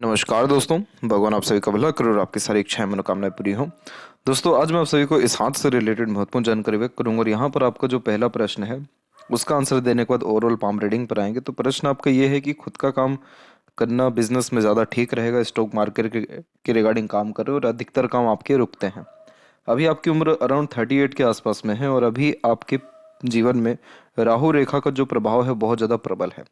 नमस्कार दोस्तों। भगवान आप सभी का भला करे और आपकी सारी इच्छाएं मनोकामनाएं पूरी हों। दोस्तों, आज मैं आप सभी को इस हाथ से रिलेटेड महत्वपूर्ण जानकारी व्यक्त करूंगा और यहाँ पर आपका जो पहला प्रश्न है उसका आंसर देने के बाद ओवरऑल पाम रीडिंग पर आएंगे। तो प्रश्न आपका ये है कि खुद का काम करना बिजनेस में ज़्यादा ठीक रहेगा, स्टॉक मार्केट के रिगार्डिंग काम कर रहे हो और अधिकतर काम आपके रुकते हैं। अभी आपकी उम्र अराउंड 38 के आसपास में है और अभी आपके जीवन में राहु रेखा का जो प्रभाव है बहुत ज़्यादा प्रबल है।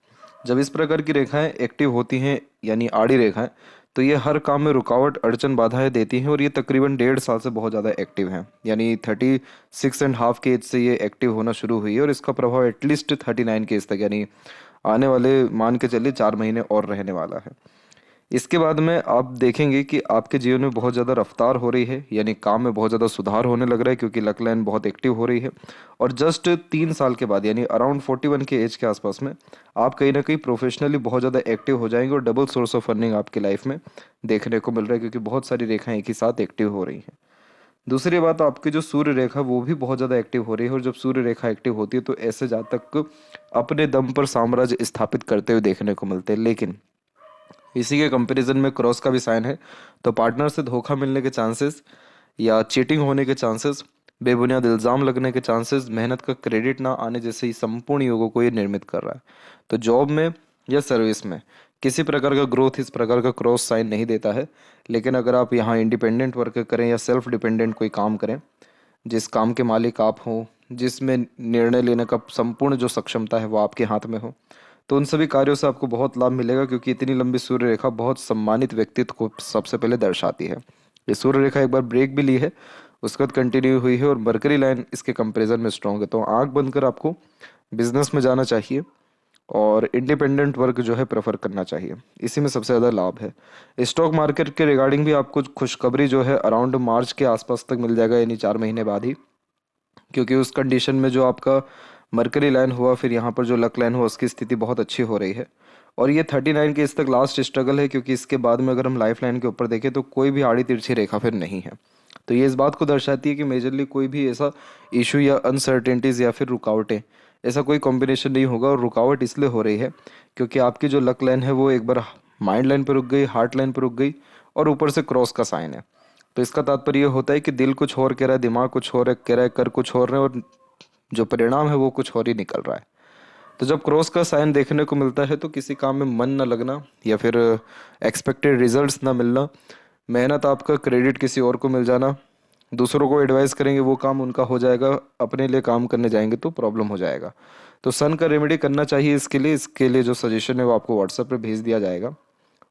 जब इस प्रकार की रेखाएं एक्टिव होती हैं यानी आड़ी रेखाएं, तो ये हर काम में रुकावट अड़चन बाधाएं देती हैं और ये तकरीबन 1.5 साल से बहुत ज़्यादा एक्टिव हैं। यानी 36.5 के एज से ये एक्टिव होना शुरू हुई है और इसका प्रभाव एटलीस्ट 39 के एज तक यानी आने वाले मान के चलिए 4 महीने और रहने वाला है। इसके बाद में आप देखेंगे कि आपके जीवन में बहुत ज़्यादा रफ्तार हो रही है, यानी काम में बहुत ज़्यादा सुधार होने लग रहा है क्योंकि लक लाइन बहुत एक्टिव हो रही है। और जस्ट 3 साल के बाद यानी अराउंड 41 के एज के आसपास में आप कहीं ना कहीं प्रोफेशनली बहुत ज़्यादा एक्टिव हो जाएंगे और डबल सोर्स ऑफ अर्निंग आपकी लाइफ में देखने को मिल रहा है क्योंकि बहुत सारी रेखाएं एक ही साथ एक्टिव हो रही हैं। दूसरी बात, आपकी जो सूर्य रेखा वो भी बहुत ज़्यादा एक्टिव हो रही है और जब सूर्य रेखा एक्टिव होती है तो ऐसे जातक अपने दम पर साम्राज्य स्थापित करते हुए देखने को मिलते हैं। लेकिन इसी के कंपैरिजन में क्रॉस का भी साइन है, तो पार्टनर से धोखा मिलने के चांसेस या चीटिंग होने के चांसेस, बेबुनियाद इल्ज़ाम लगने के चांसेस, मेहनत का क्रेडिट ना आने जैसे ही संपूर्ण योगों को ये निर्मित कर रहा है। तो जॉब में या सर्विस में किसी प्रकार का ग्रोथ इस प्रकार का क्रॉस साइन नहीं देता है। लेकिन अगर आप यहाँ इंडिपेंडेंट वर्क करें या सेल्फ डिपेंडेंट कोई काम करें, जिस काम के मालिक आप हो, जिसमें निर्णय लेने का संपूर्ण जो सक्षमता है वो आपके हाथ में हो, तो उन सभी कार्यों से आपको बहुत लाभ मिलेगा क्योंकि इतनी लंबी सूर्य रेखा बहुत सम्मानित व्यक्तित्व को सबसे पहले दर्शाती है। ये सूर्य रेखा एक बार ब्रेक भी ली है, उसके बाद कंटिन्यू हुई है और मरकरी लाइन इसके कंपैरिजन में स्ट्रॉन्ग है। तो आंख बंद कर आपको बिजनेस में जाना चाहिए और इंडिपेंडेंट वर्क जो है प्रेफर करना चाहिए, इसी में सबसे ज़्यादा लाभ है। स्टॉक मार्केट के रिगार्डिंग भी आपको खुशखबरी जो है अराउंड मार्च के आसपास तक मिल जाएगा, यानी 4 महीने बाद ही, क्योंकि उस कंडीशन में जो आपका मरकरी लाइन हुआ फिर यहाँ पर जो लक लाइन हुआ उसकी स्थिति बहुत अच्छी हो रही है। और ये 39 के इस तक लास्ट स्ट्रगल है क्योंकि इसके बाद में अगर हम लाइफ लाइन के ऊपर देखें तो कोई भी आड़ी तिरछी रेखा फिर नहीं है। तो ये इस बात को दर्शाती है कि मेजरली कोई भी ऐसा इशू या अनसर्टेनिटीज़ या फिर रुकावटें, ऐसा कोई कॉम्बिनेशन नहीं होगा। और रुकावट इसलिए हो रही है क्योंकि आपकी जो लक लाइन है वो एक बार माइंड लाइन पर रुक गई, हार्ट लाइन पर रुक गई और ऊपर से क्रॉस का साइन है। तो इसका तात्पर्य ये होता है कि दिल कुछ और कह रहा है, दिमाग कुछ और कह रहा है, कर कुछ और रहे और जो परिणाम है वो कुछ और ही निकल रहा है। तो जब क्रॉस का साइन देखने को मिलता है तो किसी काम में मन न लगना या फिर एक्सपेक्टेड रिजल्ट्स ना मिलना, मेहनत आपका क्रेडिट किसी और को मिल जाना, दूसरों को एडवाइस करेंगे वो काम उनका हो जाएगा, अपने लिए काम करने जाएंगे तो प्रॉब्लम हो जाएगा। तो सन का रेमेडी करना चाहिए इसके लिए जो सजेशन है वो आपको व्हाट्सएप पर भेज दिया जाएगा।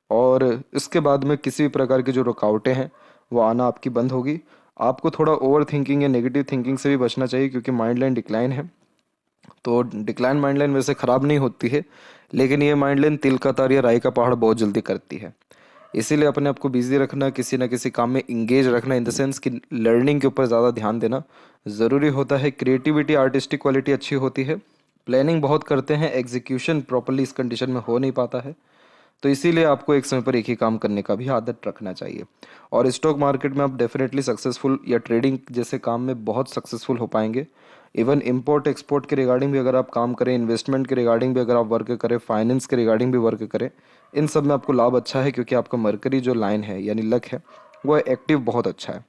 और इसके बाद में किसी भी प्रकार की जो रुकावटें हैं वो आना आपकी बंद होगी। आपको थोड़ा ओवर थिंकिंग या नेगेटिव थिंकिंग से भी बचना चाहिए क्योंकि माइंड लाइन डिक्लाइन है। तो डिक्लाइन माइंड लाइन वैसे ख़राब नहीं होती है, लेकिन ये माइंड लाइन तिल का तार या राई का पहाड़ बहुत जल्दी करती है। इसीलिए अपने आप को बिजी रखना, किसी ना किसी काम में इंगेज रखना, इन द सेंस कि लर्निंग के ऊपर ज़्यादा ध्यान देना ज़रूरी होता है। क्रिएटिविटी आर्टिस्टिक क्वालिटी अच्छी होती है, प्लानिंग बहुत करते हैं, एग्जीक्यूशन प्रॉपरली इस कंडीशन में हो नहीं पाता है। तो इसीलिए आपको एक समय पर एक ही काम करने का भी आदत रखना चाहिए। और स्टॉक मार्केट में आप डेफिनेटली सक्सेसफुल या ट्रेडिंग जैसे काम में बहुत सक्सेसफुल हो पाएंगे। इवन इंपोर्ट एक्सपोर्ट के रिगार्डिंग भी अगर आप काम करें, इन्वेस्टमेंट के रिगार्डिंग भी अगर आप वर्क करें, फाइनेंस के रिगार्डिंग भी वर्क करें, इन सब में आपको लाभ अच्छा है क्योंकि आपका मरकरी जो लाइन है यानी लक है वो एक्टिव बहुत अच्छा है।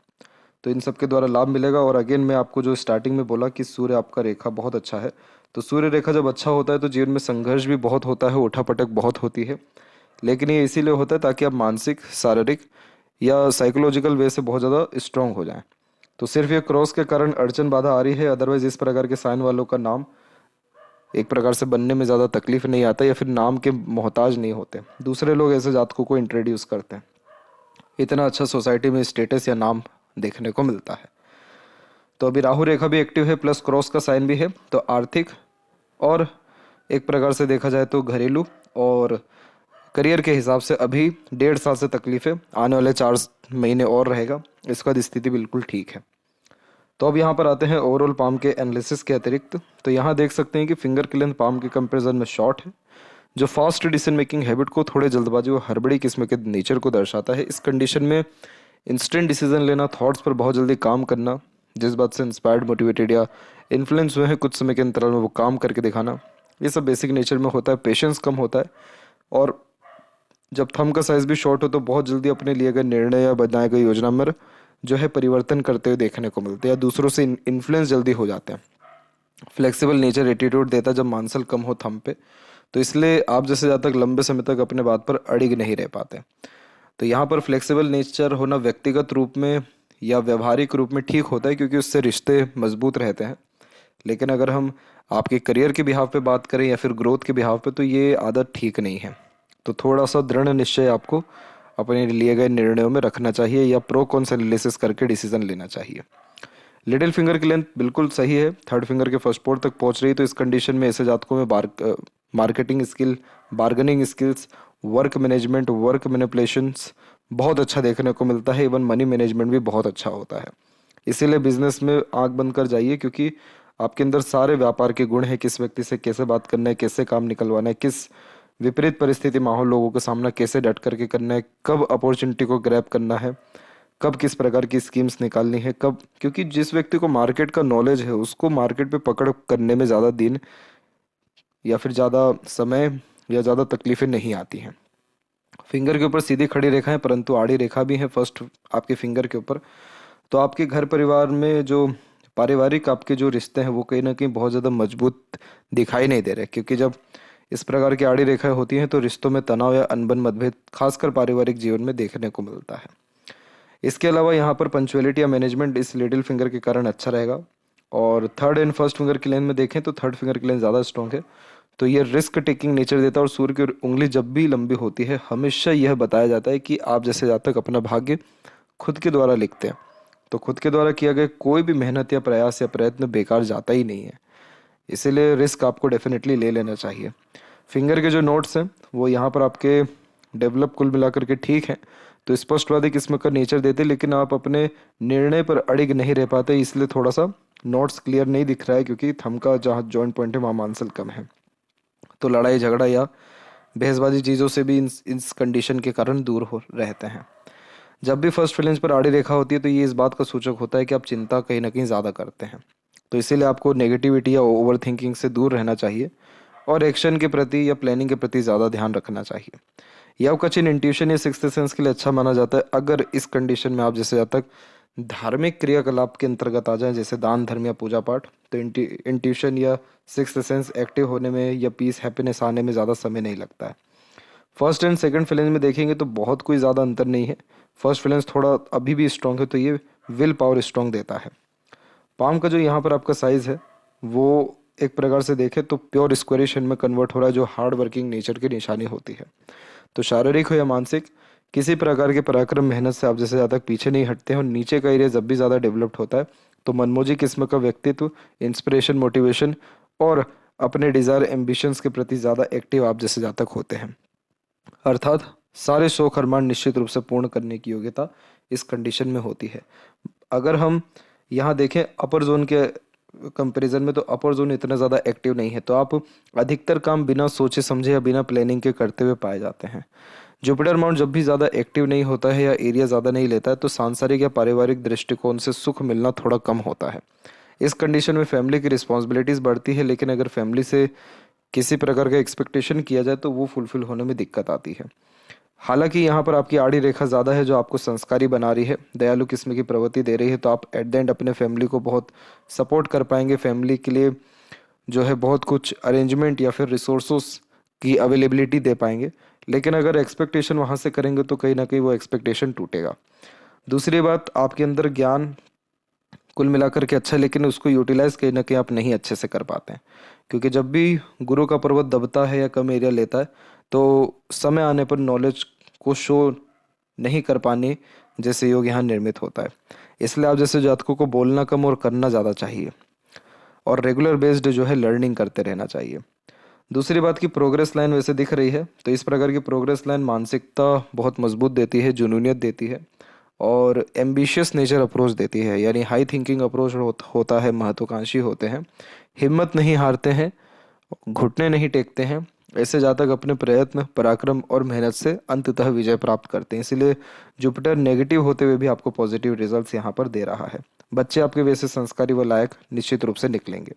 तो इन सब के द्वारा लाभ मिलेगा। और अगेन मैं आपको जो स्टार्टिंग में बोला कि सूर्य आपका रेखा बहुत अच्छा है, तो सूर्य रेखा जब अच्छा होता है तो जीवन में संघर्ष भी बहुत होता है, उठापटक बहुत होती है, लेकिन ये इसीलिए होता है ताकि आप मानसिक, शारीरिक या साइकोलॉजिकल वे से बहुत ज़्यादा स्ट्रांग हो जाएं। तो सिर्फ ये क्रॉस के कारण अड़चन बाधा आ रही है, अदरवाइज इस प्रकार के साइन वालों का नाम एक प्रकार से बनने में ज़्यादा तकलीफ नहीं आता या फिर नाम के मोहताज नहीं होते। दूसरे लोग ऐसे जातकों को इंट्रोड्यूस करते हैं, इतना अच्छा सोसाइटी में स्टेटस या नाम देखने को मिलता है। तो अभी राहु रेखा भी एक्टिव है प्लस क्रॉस का साइन भी है, तो आर्थिक और एक प्रकार से देखा जाए तो घरेलू और करियर के हिसाब से अभी 1.5 साल से तकलीफ है, आने वाले 4 महीने और रहेगा, इसका स्थिति बिल्कुल ठीक है। तो अब यहाँ पर आते हैं ओवरऑल पाम के एनालिसिस के अतिरिक्त। तो यहाँ देख सकते हैं कि फिंगर की लेंथ पाम के कंपैरिजन में शॉर्ट है, जो फास्ट डिसीजन मेकिंग हैबिट को, थोड़े जल्दबाजी और हड़बड़ी किस्म के नेचर को दर्शाता है। इस कंडीशन में इंस्टेंट डिसीजन लेना, थॉट्स पर बहुत जल्दी काम करना, जिस बात से इंस्पायर्ड, मोटिवेटेड या इन्फ्लुएंस हुए हैं कुछ समय के अंतराल में वो काम करके दिखाना, ये सब बेसिक नेचर में होता है। पेशेंस कम होता है और जब थंब का साइज भी शॉर्ट हो तो बहुत जल्दी अपने लिए गए निर्णय या बनाए गए योजना में जो है परिवर्तन करते हुए देखने को मिलते हैं, या दूसरों से इन्फ्लुएंस जल्दी हो जाते हैं। फ्लेक्सिबल नेचर एटीट्यूड देता है जब मांसल कम हो थंब पे, तो इसलिए आप जैसे ज़्यादा तक लंबे समय तक अपने बात पर अड़िग नहीं रह पाते। तो यहाँ पर फ्लेक्सिबल नेचर होना व्यक्तिगत रूप में या व्यवहारिक रूप में ठीक होता है, क्योंकि उससे रिश्ते मजबूत रहते हैं। लेकिन अगर हम आपके करियर के बिहाव पे बात करें या फिर ग्रोथ के बिहाव पे, तो ये आदत ठीक नहीं है। तो थोड़ा सा दृढ़ निश्चय आपको अपने लिए गए निर्णयों में रखना चाहिए, या प्रो कॉन्स एनालिसिस करके डिसीजन लेना चाहिए। लिटिल फिंगर की लेंथ बिल्कुल सही है, थर्ड फिंगर के फर्स्ट पोर तक पहुंच रही है। तो इस कंडीशन में ऐसे जातकों में marketing skill, bargaining skills, work management, work manipulations बहुत अच्छा देखने को मिलता है। इवन मनी मैनेजमेंट भी बहुत अच्छा होता है। इसीलिए बिजनेस में आंख बंद कर जाइए, क्योंकि आपके अंदर सारे व्यापार के गुण हैं। किस व्यक्ति से कैसे बात करना है, कैसे काम निकलवाना है, किस विपरीत परिस्थिति माहौल लोगों का सामना कैसे डट करके करना है, कब अपॉर्चुनिटी को ग्रैब करना है, कब किस प्रकार की स्कीम्स निकालनी है, कब, क्योंकि जिस व्यक्ति को मार्केट का नॉलेज है उसको मार्केट पे पकड़ करने में ज़्यादा दिन या फिर ज़्यादा समय या ज़्यादा तकलीफें नहीं आती हैं। फिंगर के ऊपर सीधी खड़ी रेखा है, परंतु आड़ी रेखा भी है फर्स्ट आपके फिंगर के ऊपर। तो आपके घर परिवार में जो पारिवारिक आपके जो रिश्ते हैं वो कहीं ना कहीं बहुत ज़्यादा मजबूत दिखाई नहीं दे रहे, क्योंकि जब इस प्रकार की आड़ी रेखाएं होती हैं तो रिश्तों में तनाव या अनबन मतभेद खासकर पारिवारिक जीवन में देखने को मिलता है। इसके अलावा यहाँ पर पंचुअलिटी या मैनेजमेंट इस लिटिल फिंगर के कारण अच्छा रहेगा। और थर्ड एंड फर्स्ट फिंगर की लेंथ में देखें तो थर्ड फिंगर की लेंथ ज़्यादा स्ट्रॉन्ग है। तो ये रिस्क टेकिंग नेचर देता है, और सूर्य की उंगली जब भी लंबी होती है हमेशा यह बताया जाता है कि आप जैसे जातक अपना भाग्य खुद के द्वारा लिखते हैं। तो खुद के द्वारा किया गया कोई भी मेहनत या प्रयास या प्रयत्न बेकार जाता ही नहीं है। इसीलिए रिस्क आपको डेफिनेटली ले लेना चाहिए। फिंगर के जो नोट्स हैं वो यहाँ पर आपके डेवलप कुल मिलाकर के ठीक हैं। तो स्पष्टवादी किस्म का नेचर देते, लेकिन आप अपने निर्णय पर अड़िग नहीं रह पाते, इसलिए थोड़ा सा नोट्स क्लियर नहीं दिख रहा है, क्योंकि थंब का जहाँ जॉइंट पॉइंट है वहाँ मांसल कम है। तो लड़ाई झगड़ा या बहसबाजी चीज़ों से भी इस कंडीशन के कारण दूर हो रहते हैं। जब भी फर्स्ट फ्लेंज पर आड़ी रेखा होती है तो ये इस बात का सूचक होता है कि आप चिंता कहीं ना कहीं ज़्यादा करते हैं। तो इसीलिए आपको नेगेटिविटी या ओवर थिंकिंग से दूर रहना चाहिए, और एक्शन के प्रति या प्लानिंग के प्रति ज़्यादा ध्यान रखना चाहिए। यह कचिन इंट्यूशन या सिक्स्थ सेंस के लिए अच्छा माना जाता है। अगर इस कंडीशन में आप जैसे जब तक धार्मिक क्रियाकलाप के अंतर्गत आ जाएं, जैसे दान धर्म या पूजा पाठ, तो इंट्यूशन या सिक्स्थ सेंस एक्टिव होने में या पीस हैप्पीनेस आने में ज़्यादा समय नहीं लगता है। फर्स्ट एंड सेकंड फ्लेंज में देखेंगे तो बहुत कोई ज़्यादा अंतर नहीं है। फर्स्ट फ्लेंज थोड़ा अभी भी स्ट्रॉन्ग है, तो ये विल पावर स्ट्रॉन्ग देता है। पाम का जो यहाँ पर आपका साइज है वो एक प्रकार से देखें तो प्योर स्क्वेरिशन में कन्वर्ट हो रहा है, जो हार्ड वर्किंग नेचर की निशानी होती है। तो शारीरिक हो या मानसिक, किसी प्रकार के पराक्रम मेहनत से आप जैसे ज़्यादा पीछे नहीं हटते हैं। और नीचे का एरिया जब भी ज़्यादा डेवलप्ड होता है तो मनमोजी किस्म का व्यक्तित्व, इंस्पिरेशन, मोटिवेशन और अपने डिज़ायर एम्बिशंस के प्रति ज़्यादा एक्टिव आप जैसे जातक होते हैं। अर्थात सारे शौक अरमान निश्चित रूप से पूर्ण करने की योग्यता इस कंडीशन में होती है। अगर हम यहाँ देखें अपर जोन के कंपैरिजन में, तो अपर जोन इतना ज़्यादा एक्टिव नहीं है, तो आप अधिकतर काम बिना सोचे समझे या बिना प्लानिंग के करते हुए पाए जाते हैं। जुपिटर माउंट जब भी ज़्यादा एक्टिव नहीं होता है या एरिया ज़्यादा नहीं लेता है तो सांसारिक या पारिवारिक दृष्टिकोण से सुख मिलना थोड़ा कम होता है। इस कंडीशन में फैमिली की रिस्पॉन्सिबिलिटीज़ बढ़ती है, लेकिन अगर फैमिली से किसी प्रकार का एक्सपेक्टेशन किया जाए तो वो फुलफिल होने में दिक्कत आती है। हालांकि यहाँ पर आपकी आड़ी रेखा ज़्यादा है जो आपको संस्कारी बना रही है, दयालु किस्म की प्रवृत्ति दे रही है, तो आप एट द एंड अपने फैमिली को बहुत सपोर्ट कर पाएंगे। फैमिली के लिए जो है बहुत कुछ अरेंजमेंट या फिर रिसोर्सेस की अवेलेबिलिटी दे पाएंगे। लेकिन अगर एक्सपेक्टेशन वहाँ से करेंगे तो कहीं ना कहीं वो एक्सपेक्टेशन टूटेगा। दूसरी बात, आपके अंदर ज्ञान कुल मिलाकर के अच्छा है, लेकिन उसको यूटिलाइज कहीं ना कहीं आप नहीं अच्छे से कर पाते हैं, क्योंकि जब भी गुरु का पर्वत दबता है या कम एरिया लेता है तो समय आने पर नॉलेज को शो नहीं कर पाने जैसे योग यहाँ निर्मित होता है। इसलिए आप जैसे जातकों को बोलना कम और करना ज़्यादा चाहिए, और रेगुलर बेस्ड जो है लर्निंग करते रहना चाहिए। दूसरी बात की प्रोग्रेस लाइन वैसे दिख रही है, तो इस प्रकार की प्रोग्रेस लाइन मानसिकता बहुत मजबूत देती है, जुनूनियत देती है और एम्बिशियस नेचर अप्रोच देती है, यानी हाई थिंकिंग अप्रोच होता है, महत्वाकांक्षी होते हैं, हिम्मत नहीं हारते हैं, घुटने नहीं टेकते हैं। ऐसे जातक अपने प्रयत्न, पराक्रम और मेहनत से अंततः विजय प्राप्त करते हैं। इसलिए जुपिटर नेगेटिव होते हुए भी आपको पॉजिटिव रिजल्ट्स यहाँ पर दे रहा है। बच्चे आपके वैसे संस्कारी व लायक निश्चित रूप से निकलेंगे।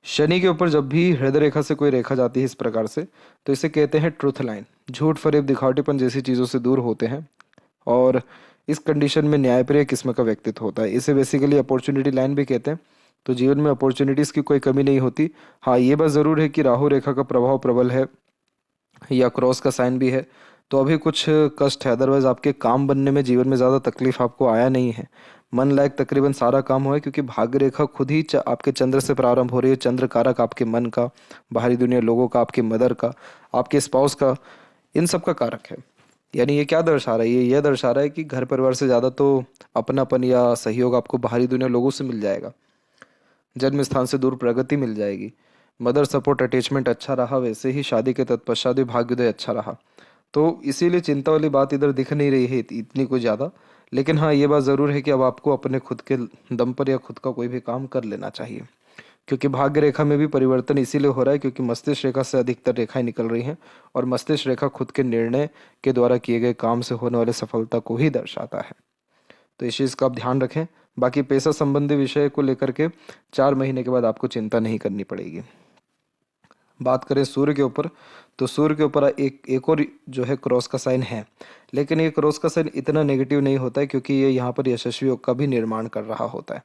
शनि के ऊपर जब भी हृदय रेखा से कोई रेखा जाती है इस प्रकार से, तो इसे कहते हैं ट्रुथ लाइन। झूठ, फरेब, दिखावटीपन जैसी चीज़ों से दूर होते हैं और इस कंडीशन में न्यायप्रिय किस्म का व्यक्तित्व होता है। इसे बेसिकली अपॉर्चुनिटी लाइन भी कहते हैं। तो जीवन में अपॉर्चुनिटीज़ की कोई कमी नहीं होती। हाँ, ये बात ज़रूर है कि राहु रेखा का प्रभाव प्रबल है या क्रॉस का साइन भी है, तो अभी कुछ कष्ट है। अदरवाइज आपके काम बनने में जीवन में ज़्यादा तकलीफ आपको आया नहीं है। मन लायक तकरीबन सारा काम हुआ है, क्योंकि भाग्य रेखा खुद ही आपके चंद्र से प्रारंभ हो रही है। चंद्र कारक आपके मन का, बाहरी दुनिया, लोगों का, आपके मदर का, आपके स्पाउस का, इन सब का कारक है। यानी ये क्या दर्शा रहा है? ये दर्शा रहा है कि घर परिवार से ज़्यादा तो अपनापन या सहयोग आपको बाहरी दुनिया, लोगों से मिल जाएगा। जन्म स्थान से दूर प्रगति मिल जाएगी। मदर सपोर्ट, अटैचमेंट अच्छा रहा, वैसे ही शादी के तत्पश्चात भी भाग्योदय अच्छा रहा। तो इसीलिए चिंता वाली बात इधर दिख नहीं रही है इतनी कुछ ज़्यादा। लेकिन हाँ, ये बात ज़रूर है कि अब आपको अपने खुद के दम पर या खुद का कोई भी काम कर लेना चाहिए, क्योंकि भाग्य रेखा में भी परिवर्तन इसीलिए हो रहा है क्योंकि मस्तिष्क रेखा से अधिकतर रेखाएं निकल रही हैं, और मस्तिष्क रेखा खुद के निर्णय के द्वारा किए गए काम से होने वाले सफलता को ही दर्शाता है। तो इस चीज़ का आप ध्यान रखें। बाकी पैसा संबंधी विषय को लेकर के 4 महीने के बाद आपको चिंता नहीं करनी पड़ेगी। बात करें सूर्य के ऊपर, तो सूर्य के ऊपर एक और जो है क्रॉस का साइन है। लेकिन ये क्रॉस का साइन इतना नेगेटिव नहीं होता है, क्योंकि ये यहाँ पर यशस्वी योग का भी निर्माण कर रहा होता है।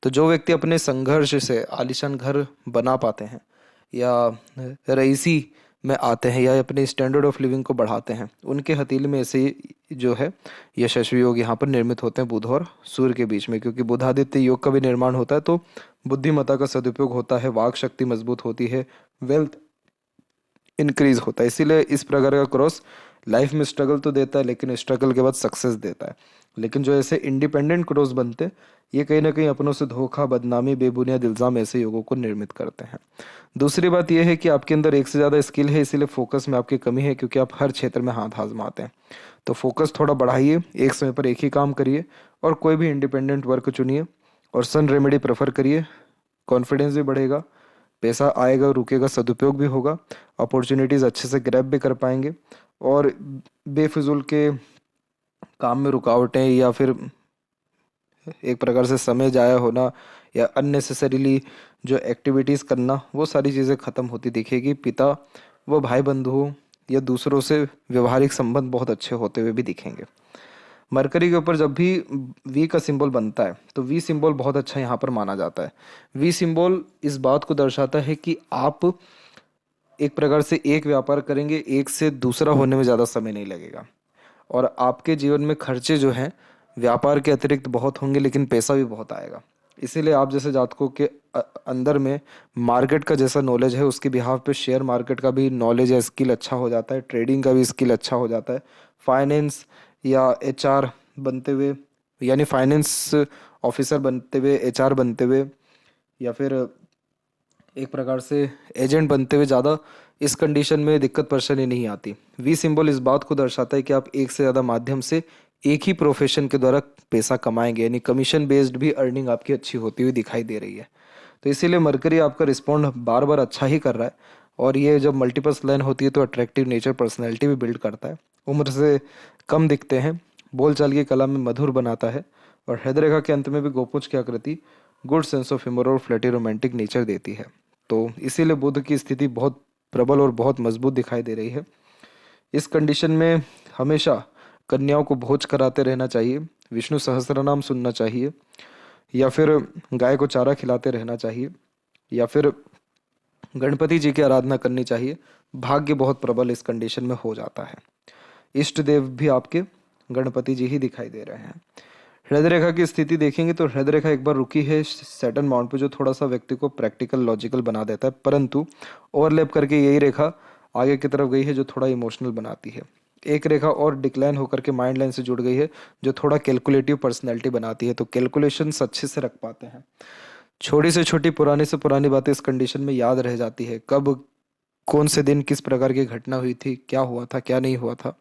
तो जो व्यक्ति अपने संघर्ष से आलीशान घर बना पाते हैं, या रईसी में आते हैं, या अपने स्टैंडर्ड ऑफ लिविंग को बढ़ाते हैं, उनके हथेली में ऐसे जो है यशस्वी योग यहाँ पर निर्मित होते हैं बुध और सूर्य के बीच में। क्योंकि बुधादित्य योग का भी निर्माण होता है, तो बुद्धिमत्ता का सदुपयोग होता है, वाक शक्ति मजबूत होती है, वेल्थ इंक्रीज होता है। इसीलिए इस प्रकार का क्रॉस लाइफ में स्ट्रगल तो देता है, लेकिन स्ट्रगल के बाद सक्सेस देता है। लेकिन जो ऐसे इंडिपेंडेंट क्रॉस बनते हैं, ये कहीं ना कहीं अपनों से धोखा, बदनामी, बेबुनियाद इल्ज़ाम ऐसे योगों को निर्मित करते हैं। दूसरी बात यह है कि आपके अंदर एक से ज़्यादा स्किल है, इसीलिए फोकस में आपकी कमी है, क्योंकि आप हर क्षेत्र में हाथ आजमाते हैं। तो फोकस थोड़ा बढ़ाइए, एक समय पर एक ही काम करिए, और कोई भी इंडिपेंडेंट वर्क चुनिए, और सन रेमेडी प्रेफर करिए। कॉन्फिडेंस भी बढ़ेगा, पैसा आएगा, रुकेगा, सदुपयोग भी होगा, अपॉर्चुनिटीज़ अच्छे से ग्रैब भी कर पाएंगे, और बेफिजूल के काम में रुकावटें या फिर एक प्रकार से समय जाया होना या अननेसेसरीली जो एक्टिविटीज़ करना, वो सारी चीज़ें ख़त्म होती दिखेगी। पिता व भाई बंधुओं या दूसरों से व्यवहारिक संबंध बहुत अच्छे होते हुए भी दिखेंगे। मरकरी के ऊपर जब भी वी का सिंबल बनता है, तो वी सिंबल बहुत अच्छा यहाँ पर माना जाता है। वी सिंबल इस बात को दर्शाता है कि आप एक प्रकार से एक व्यापार करेंगे, एक से दूसरा होने में ज़्यादा समय नहीं लगेगा, और आपके जीवन में खर्चे जो हैं व्यापार के अतिरिक्त बहुत होंगे, लेकिन पैसा भी बहुत आएगा। इसीलिए आप जैसे जातकों के अंदर में मार्केट का जैसा नॉलेज है, उसके बिहाफ पे शेयर मार्केट का भी नॉलेज या स्किल अच्छा हो जाता है, ट्रेडिंग का भी स्किल अच्छा हो जाता है, फाइनेंस या एचआर बनते हुए, यानी फाइनेंस ऑफिसर बनते हुए, एचआर बनते हुए, या फिर एक प्रकार से एजेंट बनते हुए ज़्यादा इस कंडीशन में दिक्कत परेशानी नहीं आती। वी सिंबल इस बात को दर्शाता है कि आप एक से ज़्यादा माध्यम से एक ही प्रोफेशन के द्वारा पैसा कमाएंगे, यानी कमीशन बेस्ड भी अर्निंग आपकी अच्छी होती हुई दिखाई दे रही है। तो इसीलिए मरकरी आपका रिस्पॉन्ड बार बार अच्छा ही कर रहा है, और ये जब मल्टीपल्स लाइन होती है तो अट्रैक्टिव नेचर, पर्सनैलिटी भी बिल्ड करता है। उम्र से कम दिखते हैं, बोलचाल की कला में मधुर बनाता है, और हृदय रेखा के अंत में भी गोपुंज की आकृति गुड सेंस ऑफ ह्यूमर और फ्लैटी रोमांटिक नेचर देती है। तो इसीलिए बुध की स्थिति बहुत प्रबल और बहुत मजबूत दिखाई दे रही है। इस कंडीशन में हमेशा कन्याओं को भोज कराते रहना चाहिए, विष्णु सहस्त्रनाम सुनना चाहिए, या फिर गाय को चारा खिलाते रहना चाहिए, या फिर गणपति जी की आराधना करनी चाहिए। भाग्य बहुत प्रबल इस कंडीशन में हो जाता है। इष्ट देव भी आपके गणपति जी ही दिखाई दे रहे हैं। हृदय रेखा की स्थिति देखेंगे तो हृदय रेखा एक बार रुकी है सैटर्न माउंट पे, जो थोड़ा सा व्यक्ति को प्रैक्टिकल लॉजिकल बना देता है, परंतु ओवरलैप करके यही रेखा आगे की तरफ गई है, जो थोड़ा इमोशनल बनाती है। एक रेखा और डिक्लाइन होकर के माइंड लाइन से जुड़ गई है, जो थोड़ा कैलकुलेटिव पर्सनैलिटी बनाती है। तो कैलकुलेशंस अच्छे से रख पाते हैं, छोटी से छोटी, पुरानी से पुरानी बातें इस कंडीशन में याद रह जाती है। कब कौन से दिन किस प्रकार की घटना हुई थी, क्या हुआ था, क्या नहीं हुआ था,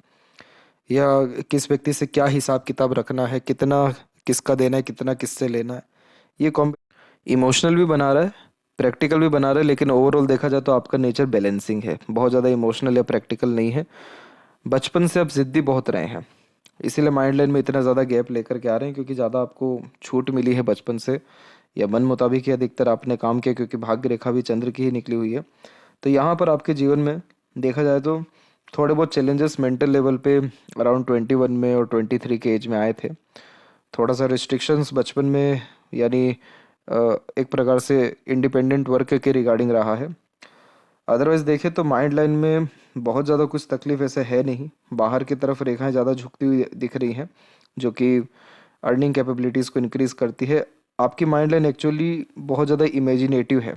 या किस व्यक्ति से क्या हिसाब किताब रखना है, कितना किसका देना है, कितना किससे लेना है। ये कॉम्ब इमोशनल भी बना रहा है, प्रैक्टिकल भी बना रहा है, लेकिन ओवरऑल देखा जाए तो आपका नेचर बैलेंसिंग है, बहुत ज़्यादा इमोशनल या प्रैक्टिकल नहीं है। बचपन से आप ज़िद्दी बहुत रहे हैं, इसीलिए माइंड लाइन में इतना ज़्यादा गैप लेकर के आ रहे हैं, क्योंकि ज़्यादा आपको छूट मिली है बचपन से, या मन मुताबिक ही अधिकतर आपने काम किया, क्योंकि भाग्य रेखा भी चंद्र की ही निकली हुई है। तो यहाँ पर आपके जीवन में देखा जाए तो थोड़े बहुत चैलेंजेस मेंटल लेवल पे अराउंड 21 में और 23 के एज में आए थे। थोड़ा सा रिस्ट्रिक्शंस बचपन में, यानी एक प्रकार से इंडिपेंडेंट वर्क के रिगार्डिंग रहा है। अदरवाइज देखें तो माइंड लाइन में बहुत ज़्यादा कुछ तकलीफ ऐसे है नहीं। बाहर की तरफ रेखाएं ज़्यादा झुकती हुई दिख रही हैं, जो कि अर्निंग कैपेबिलिटीज़ को इंक्रीज करती है। आपकी माइंड लाइन एक्चुअली बहुत ज़्यादा इमेजिनेटिव है,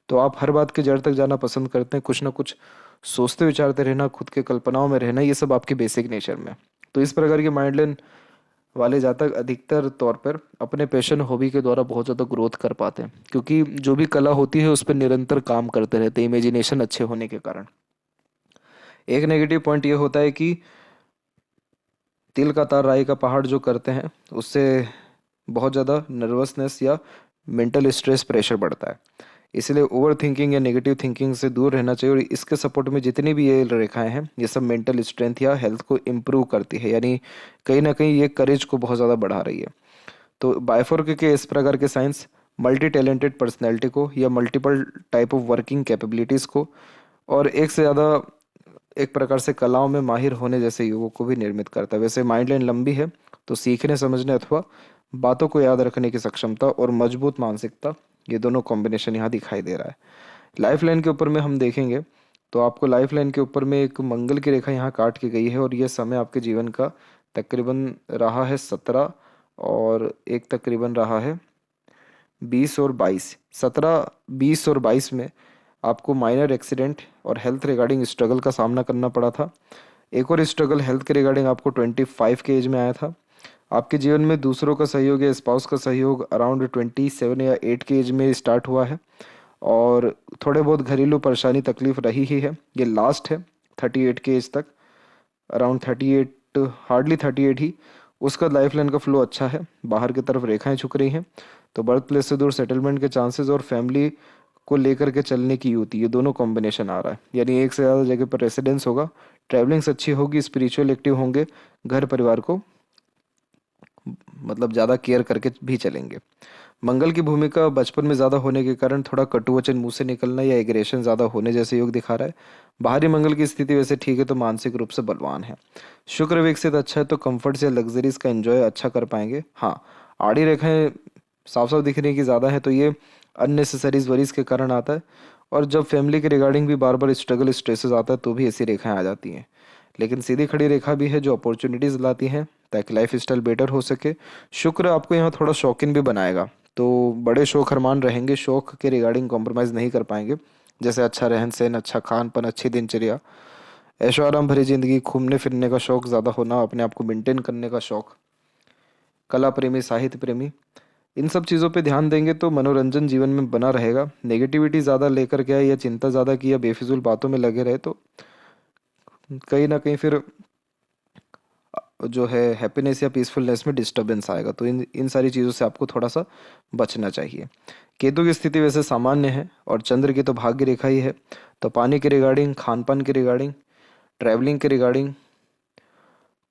तो आप हर बात के जड़ तक जाना पसंद करते हैं, कुछ ना कुछ सोचते विचारते रहना, खुद के कल्पनाओं में रहना, ये सब आपके बेसिक नेचर में। तो इस प्रकार की माइंड लाइन वाले जातक अधिकतर तौर पर अपने पैशन हॉबी के द्वारा बहुत ज़्यादा ग्रोथ कर पाते हैं, क्योंकि जो भी कला होती है उस पर निरंतर काम करते रहते हैं, इमेजिनेशन अच्छे होने के कारण। एक नेगेटिव पॉइंट ये होता है कि तिल का तार राई का पहाड़ जो करते हैं उससे बहुत ज़्यादा नर्वसनेस या मेंटल स्ट्रेस प्रेशर बढ़ता है। इसलिए ओवर थिंकिंग या नेगेटिव थिंकिंग से दूर रहना चाहिए। और इसके सपोर्ट में जितनी भी ये रेखाएं हैं, ये सब मेंटल स्ट्रेंथ या हेल्थ को इम्प्रूव करती है, यानी कहीं ना कहीं ये करेज को बहुत ज़्यादा बढ़ा रही है। तो बायफोर्क के इस प्रकार के साइंस मल्टी टैलेंटेड पर्सनैलिटी को या multiple type of working capabilities को और एक से ज़्यादा एक प्रकार से कलाओं में माहिर होने जैसे युगों को भी निर्मित करता है। वैसे माइंड लाइन लंबी है तो सीखने समझने अथवा बातों को याद रखने की सक्षमता और मजबूत मानसिकता, ये दोनों कॉम्बिनेशन यहाँ दिखाई दे रहा है। लाइफ लाइन के ऊपर में हम देखेंगे तो आपको लाइफ लाइन के ऊपर में एक मंगल की रेखा यहाँ काट की गई है, और यह समय आपके जीवन का तकरीबन रहा है 17 और एक तकरीबन रहा है 20 और 22। 17, 20 और 22 में आपको माइनर एक्सीडेंट और हेल्थ रिगार्डिंग स्ट्रगल का सामना करना पड़ा था। एक और स्ट्रगल हेल्थ के रिगार्डिंग आपको 25 के एज में आया था। आपके जीवन में दूसरों का सहयोग या स्पाउस का सहयोग अराउंड 27 या 8 के एज में स्टार्ट हुआ है, और थोड़े बहुत घरेलू परेशानी तकलीफ रही ही है। ये लास्ट है 38 के एज तक, अराउंड 38, हार्डली 38 ही। उसका लाइफ लाइन का फ्लो अच्छा है, बाहर की तरफ रेखाएं झुक रही हैं। तो बर्थ प्लेस से दूर सेटलमेंट के चांसेस और फैमिली को लेकर के चलने की युति, ये दोनों कॉम्बिनेशन आ रहा है, यानी एक से ज़्यादा जगह पर रेसिडेंस होगा, ट्रैवलिंग्स अच्छी होगी, स्पिरिचुअल एक्टिव होंगे, घर परिवार को मतलब ज़्यादा केयर करके भी चलेंगे। मंगल की भूमिका बचपन में ज़्यादा होने के कारण थोड़ा कटु वचन मुंह से निकलना या एग्रेशन ज़्यादा होने जैसे योग दिखा रहा है। बाहरी मंगल की स्थिति वैसे ठीक है, तो मानसिक रूप से बलवान है। शुक्र विकसित अच्छा है, तो कंफर्ट्स या लग्जरीज का एंजॉय अच्छा कर पाएंगे। हाँ, आड़ी रेखाएं साफ साफ दिखने की ज़्यादा है, तो ये अननेसेसरीज वरीज के कारण आता है। और जब फैमिली के रिगार्डिंग भी बार बार स्ट्रगल स्ट्रेसेस आता है तो भी ऐसी रेखाएं आ जाती हैं। लेकिन सीधी खड़ी रेखा भी है जो अपॉर्चुनिटीज़ लाती हैं ताकि लाइफ स्टाइल बेटर हो सके। शुक्र आपको यहाँ थोड़ा शौकीन भी बनाएगा, तो बड़े शौक अरमान रहेंगे, शौक के रिगार्डिंग कॉम्प्रोमाइज़ नहीं कर पाएंगे, जैसे अच्छा रहन सहन, अच्छा खान पान, अच्छी दिनचर्या, ऐशो आराम भरी जिंदगी, घूमने फिरने का शौक ज़्यादा होना, अपने आप को मेंटेन करने का शौक, कला प्रेमी, साहित्य प्रेमी, इन सब चीज़ों पे ध्यान देंगे तो मनोरंजन जीवन में बना रहेगा। नेगेटिविटी ज़्यादा लेकर के आए या चिंता ज़्यादा की या बेफिजूल बातों में लगे रहे तो कहीं ना कहीं फिर जो है हैप्पीनेस या पीसफुलनेस में डिस्टरबेंस आएगा। तो इन इन सारी चीज़ों से आपको थोड़ा सा बचना चाहिए। केतु की स्थिति वैसे सामान्य है और चंद्र की तो भाग्य रेखा ही है, तो पानी के रिगार्डिंग, खान पान के रिगार्डिंग, ट्रैवलिंग के रिगार्डिंग,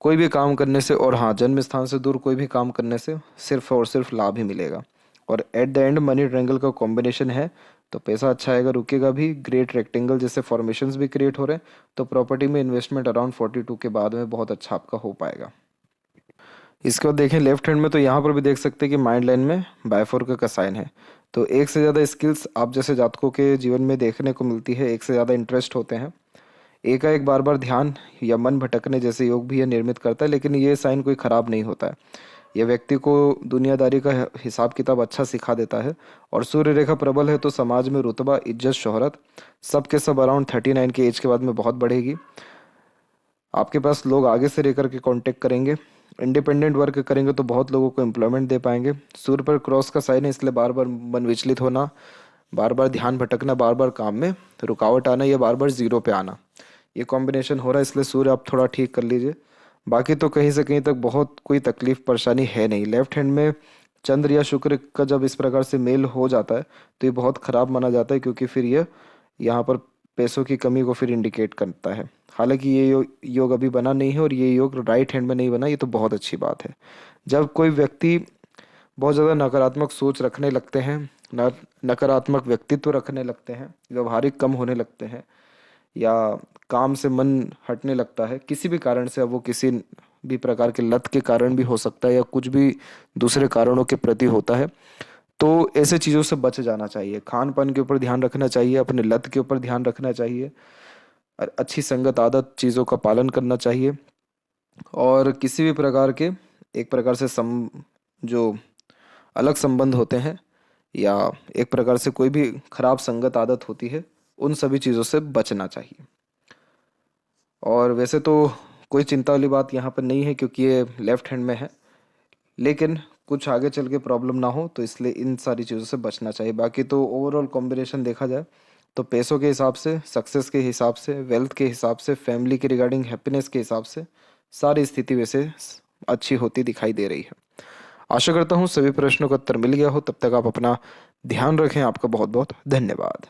कोई भी काम करने से, और हाँ, जन्म स्थान से दूर कोई भी काम करने से सिर्फ और सिर्फ लाभ ही मिलेगा। और at the end money triangle का कॉम्बिनेशन है, तो पैसा अच्छा आएगा, रुकेगा भी। ग्रेट रेक्टेंगल जैसे फॉर्मेशंस भी क्रिएट हो रहे हैं, तो प्रॉपर्टी में इन्वेस्टमेंट अराउंड 42 के बाद में बहुत अच्छा आपका हो पाएगा। इसके बाद देखें लेफ्ट हैंड में, तो यहाँ पर भी देख सकते हैं कि माइंड लाइन में बायफोर्क का साइन है। तो एक से ज़्यादा स्किल्स आप जैसे जातकों के जीवन में देखने को मिलती है, एक से ज़्यादा इंटरेस्ट होते हैं, एकाएक बार बार ध्यान या मन भटकने जैसे योग भी ये निर्मित करता है। लेकिन ये साइन कोई ख़राब नहीं होता है, यह व्यक्ति को दुनियादारी का हिसाब किताब अच्छा सिखा देता है। और सूर्य रेखा प्रबल है तो समाज में रुतबा, इज्जत, शोहरत सब के सब अराउंड 39 के एज के बाद में बहुत बढ़ेगी। आपके पास लोग आगे से रह करके कांटेक्ट करेंगे। इंडिपेंडेंट वर्क करेंगे तो बहुत लोगों को एम्प्लॉयमेंट दे पाएंगे। सूर्य पर क्रॉस का साइन है, इसलिए बार बार मन विचलित होना, बार बार ध्यान भटकना, बार बार काम में रुकावट आना या बार बार जीरो पे आना, ये कॉम्बिनेशन हो रहा है। इसलिए सूर्य आप थोड़ा ठीक कर लीजिए। बाकी तो कहीं से कहीं तक बहुत कोई तकलीफ परेशानी है नहीं। लेफ्ट हैंड में चंद्र या शुक्र का जब इस प्रकार से मेल हो जाता है तो ये बहुत खराब माना जाता है, क्योंकि फिर ये यहाँ पर पैसों की कमी को फिर इंडिकेट करता है। हालांकि ये योग अभी बना नहीं है और ये योग राइट हैंड में नहीं बना, ये तो बहुत अच्छी बात है। जब कोई व्यक्ति बहुत ज़्यादा नकारात्मक सोच रखने लगते हैं, नकारात्मक व्यक्तित्व रखने लगते हैं, व्यवहारिक कम होने लगते हैं, या काम से मन हटने लगता है किसी भी कारण से। अब वो किसी भी प्रकार के लत के कारण भी हो सकता है या कुछ भी दूसरे कारणों के प्रति होता है। तो ऐसे चीज़ों से बच जाना चाहिए। खान पान के ऊपर ध्यान रखना चाहिए, अपने लत के ऊपर ध्यान रखना चाहिए, और अच्छी संगत आदत चीज़ों का पालन करना चाहिए। और किसी भी प्रकार के एक प्रकार से जो अलग संबंध होते हैं या एक प्रकार से कोई भी खराब संगत आदत होती है, उन सभी चीज़ों से बचना चाहिए। और वैसे तो कोई चिंता वाली बात यहाँ पर नहीं है क्योंकि ये लेफ्ट हैंड में है, लेकिन कुछ आगे चल के प्रॉब्लम ना हो तो इसलिए इन सारी चीज़ों से बचना चाहिए। बाकी तो ओवरऑल कॉम्बिनेशन देखा जाए तो पैसों के हिसाब से, सक्सेस के हिसाब से, वेल्थ के हिसाब से, फैमिली के रिगार्डिंग हैप्पीनेस के हिसाब से सारी स्थिति वैसे अच्छी होती दिखाई दे रही है। आशा करता हूँ सभी प्रश्नों का उत्तर मिल गया हो। तब तक आप अपना ध्यान रखें। आपका बहुत बहुत धन्यवाद।